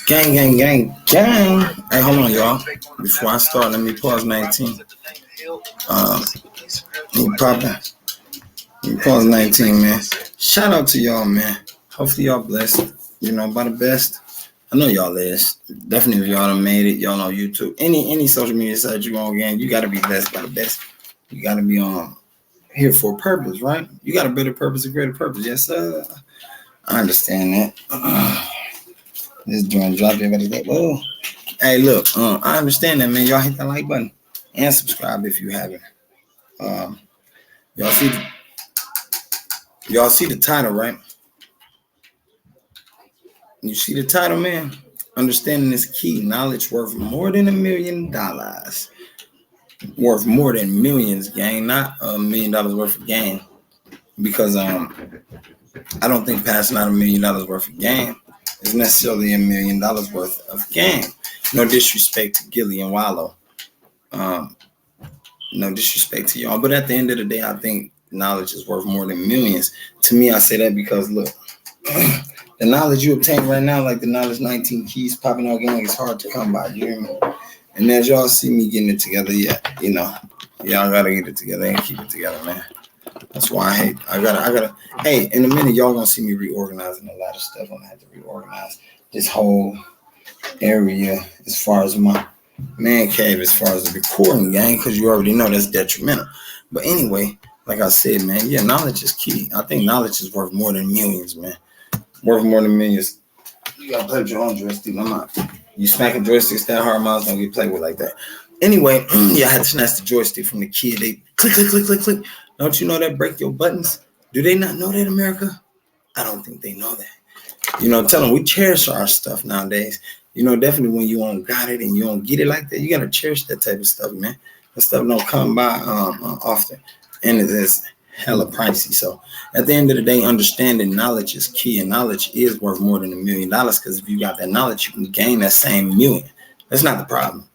Gang, gang, gang, gang. Hey, hold on, y'all. Before I start, let me pause 19. You poppin'. Let me pause 19, man. Shout out to y'all, man. Hopefully y'all blessed, by the best. I know y'all is. Definitely if y'all done made it, y'all know YouTube. Any social media site you on, gang, you gotta be blessed by the best. You gotta be here for a purpose, right? You got a better purpose, a greater purpose. Yes, sir. I understand that. This joint drop everybody like, whoa. Hey, look, I understand that, man. Y'all hit that like button and subscribe if you haven't. Y'all see the title, right? You see the title, man? Understanding is key. Knowledge worth more than $1 million. Worth more than millions, gang. Not $1 million worth of gain. Because I don't think passing out $1 million worth of gain is necessarily $1 million worth of gain. No disrespect to Gilly and Wallow. No disrespect to y'all. But at the end of the day, I think knowledge is worth more than millions. To me, I say that because, look, the knowledge you obtain right now, like the knowledge 19 keys popping out, gang, it's hard to come by. You hear me? And as y'all see me getting it together, yeah, y'all gotta get it together and keep it together, man. That's why I gotta. Hey, in a minute, y'all gonna see me reorganizing a lot of stuff. I'm gonna have to reorganize this whole area as far as my man cave, as far as the recording, gang, because you already know that's detrimental. But anyway, like I said, man, yeah, knowledge is key. I think knowledge is worth more than millions, man. Worth more than millions. You gotta play with your own joystick. I'm not. You smacking joysticks that hard, miles don't get played with like that. Anyway, yeah, I had to snatch the joystick from the kid. They click, click, click, click, click. Don't you know that break your buttons? Do they not know that, America? I don't think they know that. Tell them we cherish our stuff nowadays. Definitely when you don't got it and you don't get it like that, you gotta cherish that type of stuff, man. That stuff don't come by often, and it is hella pricey. So at the end of the day, understanding knowledge is key, and knowledge is worth more than $1 million. Because if you got that knowledge, you can gain that same million. That's not the problem.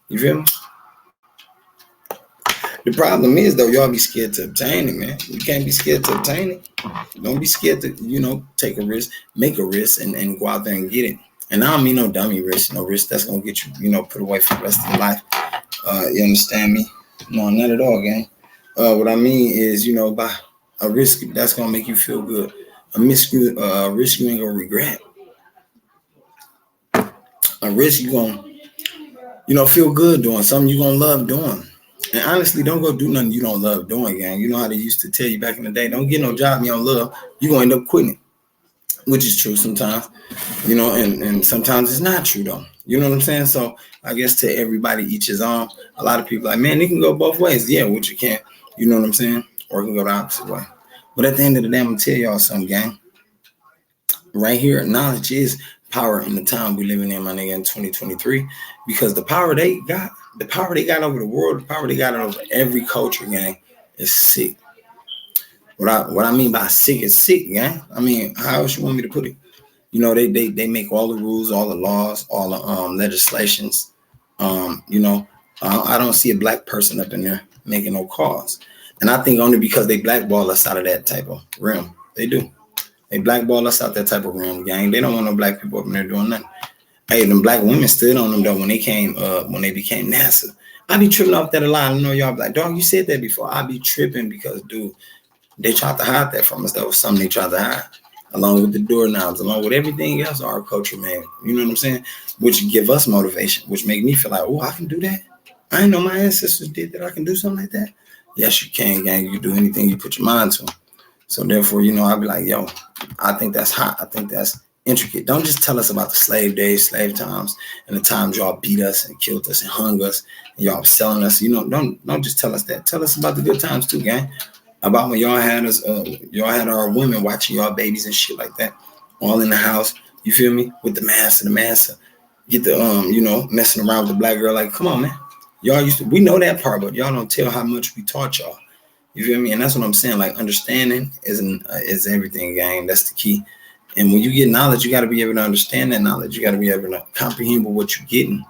You feel me? The problem is, though, y'all be scared to obtain it, man. You can't be scared to obtain it. Don't be scared to, take a risk, make a risk, and go out there and get it. And I don't mean no dummy risk, no risk that's going to get you, put away for the rest of your life. You understand me? No, not at all, gang. What I mean is, by a risk that's going to make you feel good. A risk you ain't going to regret. A risk you going to, feel good doing. Something you going to love doing. And honestly, don't go do nothing you don't love doing, gang. You know how they used to tell you back in the day, don't get no job you don't love. You're going to end up quitting, which is true sometimes, and sometimes it's not true, though. You know what I'm saying? So I guess to everybody, each his own. A lot of people like, man, it can go both ways. Yeah, which you can. You know what I'm saying? Or it can go the opposite way. But at the end of the day, I'm going to tell y'all something, gang. Right here, knowledge is power in the time we living in, my nigga, in 2023. Because the power they got over the world, the power they got over every culture, gang, is sick. What I mean by sick is sick, gang. I mean, how else you want me to put it? They make all the rules, all the laws, all the legislations. I don't see a black person up in there making no calls. And I think only because they blackball us out of that type of realm. They do. They blackball us out that type of realm, gang. They don't want no black people up in there doing nothing. Hey, them black women stood on them though when they became NASA. I be tripping off that a lot. I know y'all be like, dog, you said that before. I be tripping because, dude, they tried to hide that from us. That was something they tried to hide, along with the doorknobs, along with everything else our culture, man. You know what I'm saying? Which give us motivation, which make me feel like, oh, I can do that. I didn't know my ancestors did that. I can do something like that. Yes, you can, gang. You can do anything you put your mind to. So therefore, I'll be like, yo, I think that's hot. I think that's intricate. Don't just tell us about the slave days, slave times, and the times y'all beat us and killed us and hung us, and y'all selling us. Don't just tell us that. Tell us about the good times too, gang. About when y'all had us, y'all had our women watching y'all babies and shit like that, all in the house. You feel me? With the massa. Get the messing around with the black girl. Like, come on, man. Y'all we know that part, but y'all don't tell how much we taught y'all. You feel me? And that's what I'm saying. Like, understanding is everything, gang. That's the key. And when you get knowledge, you got to be able to understand that knowledge. You got to be able to comprehend what you're getting,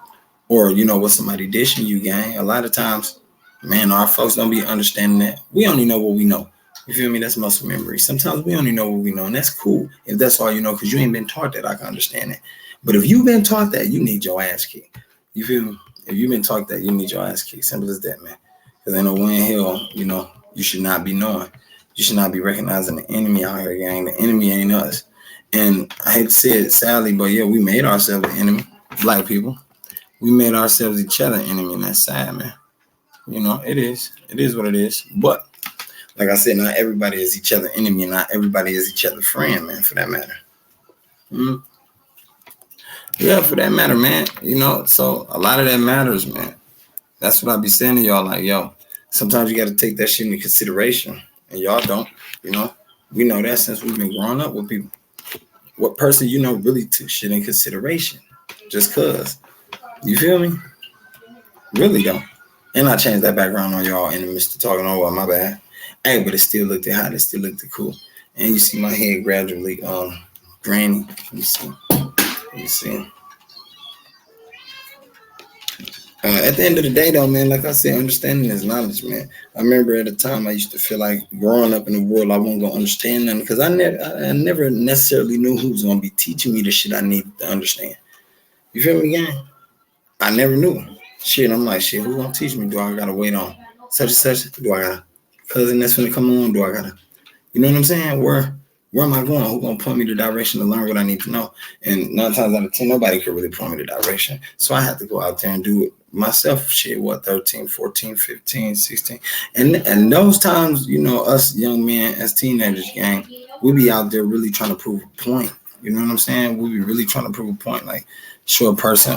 or what somebody dishing you, gang. A lot of times, man, our folks don't be understanding that. We only know what we know. You feel me? That's muscle memory. Sometimes we only know what we know, and that's cool. If that's all you know, because you ain't been taught that, I can understand it. But if you've been taught that, you need your ass kicked. You feel me? If you've been taught that, you need your ass kicked. Simple as that, man. Because ain't no way in hell, you should not be knowing. You should not be recognizing the enemy out here, gang. The enemy ain't us. And I hate to say it sadly, but yeah, we made ourselves an enemy. Black people. We made ourselves each other an enemy, and that's sad, man. It is. It is what it is. But like I said, not everybody is each other enemy, and not everybody is each other friend, man, for that matter. Yeah, for that matter, man. So a lot of that matters, man. That's what I be saying to y'all, like, yo, sometimes you got to take that shit into consideration, and y'all don't. We know that since we've been growing up with people. What person really took shit in consideration, just cause. You feel me? Really don't. And I changed that background on y'all in the midst of talking over. My bad. Hey, but it still looked hot. It still looked cool. And you see my head gradually graining. Let me see. At the end of the day, though, man, like I said, understanding is knowledge, man. I remember at a time I used to feel like growing up in the world, I wasn't gonna understand nothing because I never necessarily knew who was gonna be teaching me the shit I needed to understand. You feel me, gang? I never knew. Shit, I'm like, shit, who gonna teach me? Do I gotta wait on such and such? Do I got a cousin that's gonna come along? Do I gotta, you know what I'm saying? Where am I going? Who gonna point me the direction to learn what I need to know? And 9 times out of 10, nobody could really point me the direction. So I had to go out there and do it myself. Shit, 13, 14, 15, 16. And those times, us young men as teenagers, gang, we be out there really trying to prove a point. You know what I'm saying? We be really trying to prove a point, like show a person,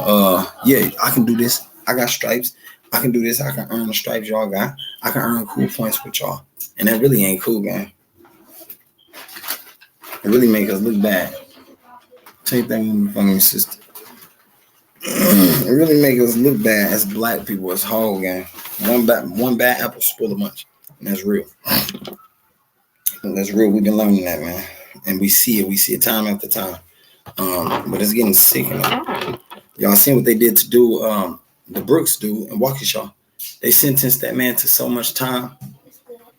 yeah, I can do this. I got stripes. I can do this. I can earn the stripes y'all got. I can earn cool points with y'all. And that really ain't cool, gang. It really make us look bad. Same thing with my sister. It really make us look bad as black people as whole, gang. One bad apple spoil a bunch. And that's real. That's real. We've been learning that, man. And we see it. We see it time after time. But it's getting sick. Y'all seen what they did to do, the Brooks dude in Waukesha. They sentenced that man to so much time.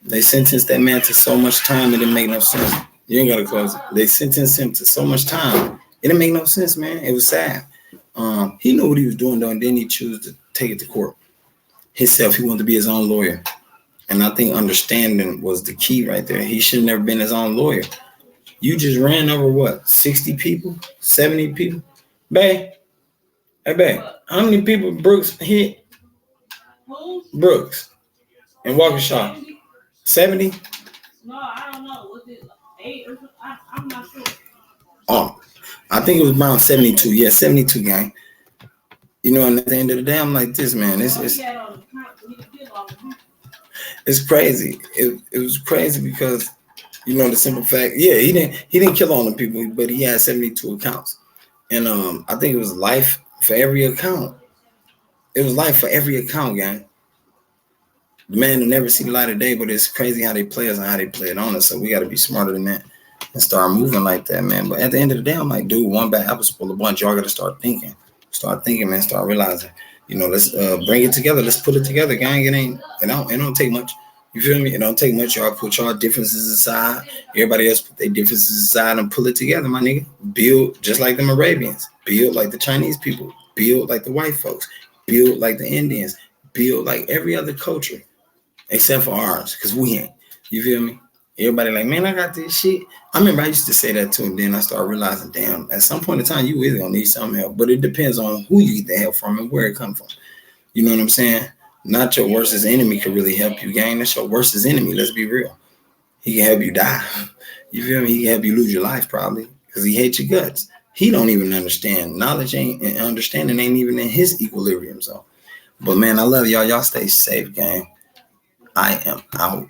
It didn't make no sense. You ain't got to close it. They sentenced him to so much time. It didn't make no sense, man. It was sad. He knew what he was doing, though, and then he chose to take it to court. Himself, he wanted to be his own lawyer. And I think understanding was the key right there. He should have never been his own lawyer. You just ran over, what, 60 people? 70 people? Bae, hey, bae, how many people Brooks hit? Brooks and Waukesha? 70? No, I don't know. Was it 8 or something? I'm not sure. Oh, I think it was around 72. Yeah, 72, gang. And at the end of the day, I'm like this, man. It's crazy. It was crazy because, the simple fact, yeah, he didn't kill all the people, but he had 72 accounts. And I think it was life for every account. It was life for every account, gang. The man will never see the light of day, but it's crazy how they play us and how they play it on us. So we got to be smarter than that and start moving like that, man. But at the end of the day, I'm like, dude, one bad apple spoil a bunch. Y'all got to start thinking. Man. Start realizing. Let's bring it together. Let's put it together, gang. It don't take much. You feel me? It don't take much. Y'all put y'all differences aside. Everybody else put their differences aside and pull it together, my nigga. Build just like them Arabians. Build like the Chinese people. Build like the white folks. Build like the Indians. Build like every other culture. Except for ours, because we ain't. You feel me? Everybody like, man, I got this shit. I remember I used to say that too, and then I started realizing, damn, at some point in time, you is gonna need some help. But it depends on who you get the help from and where it comes from. You know what I'm saying? Not your worst enemy can really help you, gang. That's your worst enemy. Let's be real. He can help you die. You feel me? He can help you lose your life probably because he hates your guts. He don't even understand. Knowledge ain't and understanding ain't even in his equilibrium zone. But man, I love y'all. Y'all stay safe, gang. I am out.